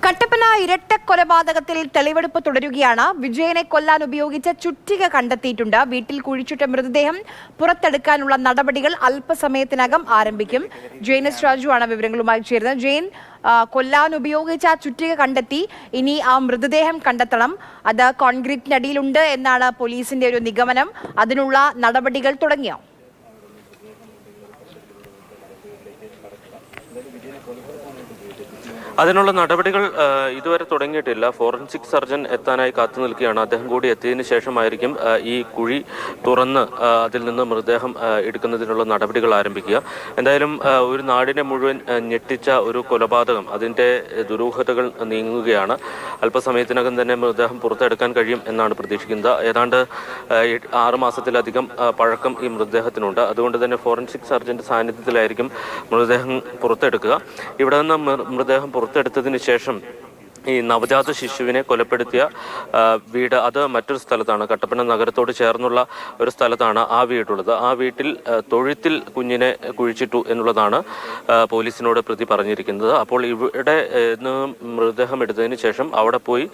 കട്ടപ്പന ഇരട്ട കൊലപാതകത്തിൽ തെളിവെടുപ്പ് തുടരുകയാണ്. വിജയനെ കൊല്ലാൻ ഉപയോഗിച്ച ചുറ്റിക കണ്ടെത്തിയിട്ടുണ്ട്. വീട്ടിൽ കുഴിച്ചിട്ട മൃതദേഹം പുറത്തെടുക്കാനുള്ള നടപടികൾ അല്പസമയത്തിനകം ആരംഭിക്കും. ജെയിനസ് രാജു ആണ് വിവരങ്ങളുമായി ചേരുന്നത്. ജെയിൻ, കൊല്ലാൻ ഉപയോഗിച്ച ആ ചുറ്റിക കണ്ടെത്തി, ഇനി ആ മൃതദേഹം കണ്ടെത്തണം. അത് കോൺക്രീറ്റിനടിയിലുണ്ട് എന്നാണ് പോലീസിന്റെ ഒരു നിഗമനം. അതിനുള്ള നടപടികൾ തുടങ്ങിയോ? അതിനുള്ള നടപടികൾ ഇതുവരെ തുടങ്ങിയിട്ടില്ല. ഫോറൻസിക് സർജൻ എത്താനായി കാത്തു നിൽക്കുകയാണ്. അദ്ദേഹം കൂടി എത്തിയതിനു ശേഷമായിരിക്കും ഈ കുഴി തുറന്ന് അതിൽ നിന്ന് മൃതദേഹം എടുക്കുന്നതിനുള്ള നടപടികൾ ആരംഭിക്കുക. എന്തായാലും ഒരു നാടിനെ മുഴുവൻ ഞെട്ടിച്ച ഒരു കൊലപാതകം, അതിൻ്റെ ദുരൂഹതകൾ നീങ്ങുകയാണ്. അല്പസമയത്തിനകം തന്നെ മൃതദേഹം പുറത്തെടുക്കാൻ കഴിയും എന്നാണ് പ്രതീക്ഷിക്കുന്നത്. ഏതാണ്ട് 6 മാസത്തിലധികം പഴക്കം ഈ മൃതദേഹത്തിനുണ്ട്. അതുകൊണ്ട് തന്നെ ഫോറൻസിക് സർജന്റെ സാന്നിധ്യത്തിലായിരിക്കും മൃതദേഹം പുറത്തെടുക്കുക. ഇവിടെ നിന്ന് മൃതദേഹം പുറത്തെടുത്തതിന് ശേഷം ഈ നവജാത ശിശുവിനെ കൊലപ്പെടുത്തിയ വീട്, അത് മറ്റൊരു സ്ഥലത്താണ്. കട്ടപ്പന നഗരത്തോട് ചേർന്നുള്ള ഒരു സ്ഥലത്താണ് ആ വീടുള്ളത്. ആ വീട്ടിൽ തൊഴുത്തിൽ കുഞ്ഞിനെ കുഴിച്ചിട്ടു എന്നുള്ളതാണ് പോലീസിനോട് പ്രതി പറഞ്ഞിരിക്കുന്നത്. അപ്പോൾ ഇവിടെ മൃതദേഹം എടുത്തതിന് ശേഷം അവിടെ പോയി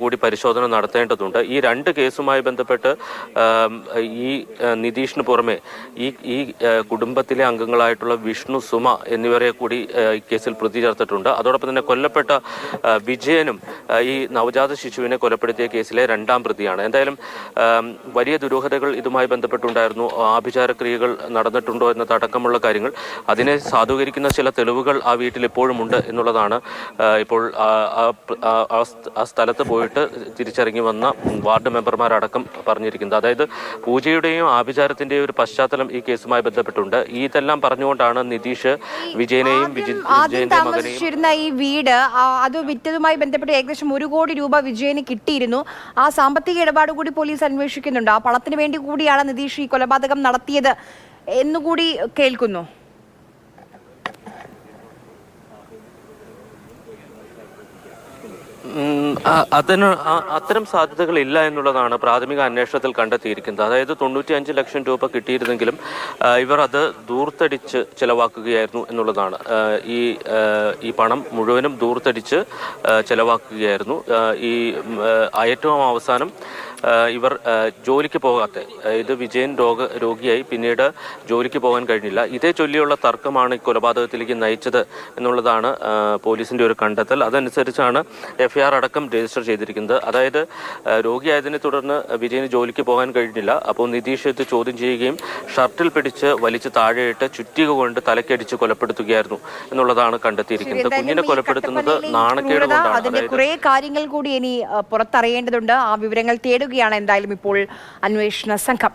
കൂടി പരിശോധന നടത്തേണ്ടതുണ്ട്. ഈ 2 കേസുമായി ബന്ധപ്പെട്ട് ഈ നിതീഷിന് പുറമെ ഈ കുടുംബത്തിലെ അംഗങ്ങളായിട്ടുള്ള വിഷ്ണു, സുമ എന്നിവരെ കൂടി ഈ കേസിൽ പ്രതി ചേർത്തിട്ടുണ്ട്. അതോടൊപ്പം തന്നെ കൊല്ലപ്പെട്ട വിജയനും ഈ നവജാത ശിശുവിനെ കൊലപ്പെടുത്തിയ കേസിലെ 2ാം പ്രതിയാണ്. എന്തായാലും വലിയ ദുരൂഹതകൾ ഇതുമായി ബന്ധപ്പെട്ടുണ്ടായിരുന്നു. ആഭിചാരക്രിയകൾ നടന്നിട്ടുണ്ടോ എന്നതടക്കമുള്ള കാര്യങ്ങൾ, അതിനെ സാധൂകരിക്കുന്ന ചില തെളിവുകൾ ആ വീട്ടിൽ ഇപ്പോഴും ഉണ്ട് എന്നുള്ളതാണ് ഇപ്പോൾ ആ സ്ഥലത്ത് പോയിട്ട് തിരിച്ചിറങ്ങി വന്ന വാർഡ് മെമ്പർമാരടക്കം പറഞ്ഞിരിക്കുന്നത്. അതായത് പൂജയുടെയും ആഭിചാരത്തിന്റെയും ഒരു പശ്ചാത്തലം ഈ കേസുമായി ബന്ധപ്പെട്ടുണ്ട്. ഇതെല്ലാം പറഞ്ഞുകൊണ്ടാണ് നിതീഷ് വിജയനെയും വിജയന്റെ മകനെയും ഈ വീട് അത് വിറ്റതുമായി ബന്ധപ്പെട്ട് ഏകദേശം 1 കോടി രൂപ വിജയന് കിട്ടിയിരുന്നു. ആ സാമ്പത്തിക ഇടപാട് കൂടി പോലീസ് അന്വേഷിക്കുന്നുണ്ട്. ആ പണത്തിന് വേണ്ടി കൂടിയാണ് നിതീഷ് ഈ കൊലപാതകം നടത്തിയത് എന്നുകൂടി കേൾക്കുന്നു. അത്തരം സാധ്യതകൾ ഇല്ല എന്നുള്ളതാണ് പ്രാഥമിക അന്വേഷണത്തിൽ കണ്ടെത്തിയിരിക്കുന്നത്. അതായത് 95 ലക്ഷം രൂപ കിട്ടിയിരുന്നെങ്കിലും ഇവർ അത് ദൂർത്തടിച്ച് ചെലവാക്കുകയായിരുന്നു എന്നുള്ളതാണ്. ഈ പണം മുഴുവനും ദൂർത്തടിച്ച് ചെലവാക്കുകയായിരുന്നു. ഈ ഏറ്റവും അവസാനം ഇവർ ജോലിക്ക് പോകാത്ത, ഇത് വിജയൻ രോഗിയായി പിന്നീട് ജോലിക്ക് പോകാൻ കഴിഞ്ഞില്ല. ഇതേ ചൊല്ലിയുള്ള തർക്കമാണ് ഈ കൊലപാതകത്തിലേക്ക് നയിച്ചത് എന്നുള്ളതാണ് പോലീസിന്റെ ഒരു കണ്ടെത്തൽ. അതനുസരിച്ചാണ് FIR അടക്കം രജിസ്റ്റർ ചെയ്തിരിക്കുന്നത്. അതായത് രോഗിയായതിനെ തുടർന്ന് വിജയന് ജോലിക്ക് പോകാൻ കഴിഞ്ഞില്ല. അപ്പോൾ നിതീഷ് ഇത് ചോദ്യം ചെയ്യുകയും ഷർട്ടിൽ പിടിച്ച് വലിച്ച് താഴെയിട്ട് ചുറ്റിക കൊണ്ട് തലക്കടിച്ച് കൊലപ്പെടുത്തുകയായിരുന്നു എന്നുള്ളതാണ് കണ്ടെത്തിയിരിക്കുന്നത്. കുഞ്ഞിനെ കൊലപ്പെടുത്തുന്നത് നാണക്കേട് കൊണ്ടാണ്. അതിന്റെ കുറെ കാര്യങ്ങൾ കൂടി ഇനി പുറത്തറിയേണ്ടതുണ്ട്. ആ വിവരങ്ങൾ തേടുകയാണ് എന്തായാലും ഇപ്പോൾ അന്വേഷണ സംഘം.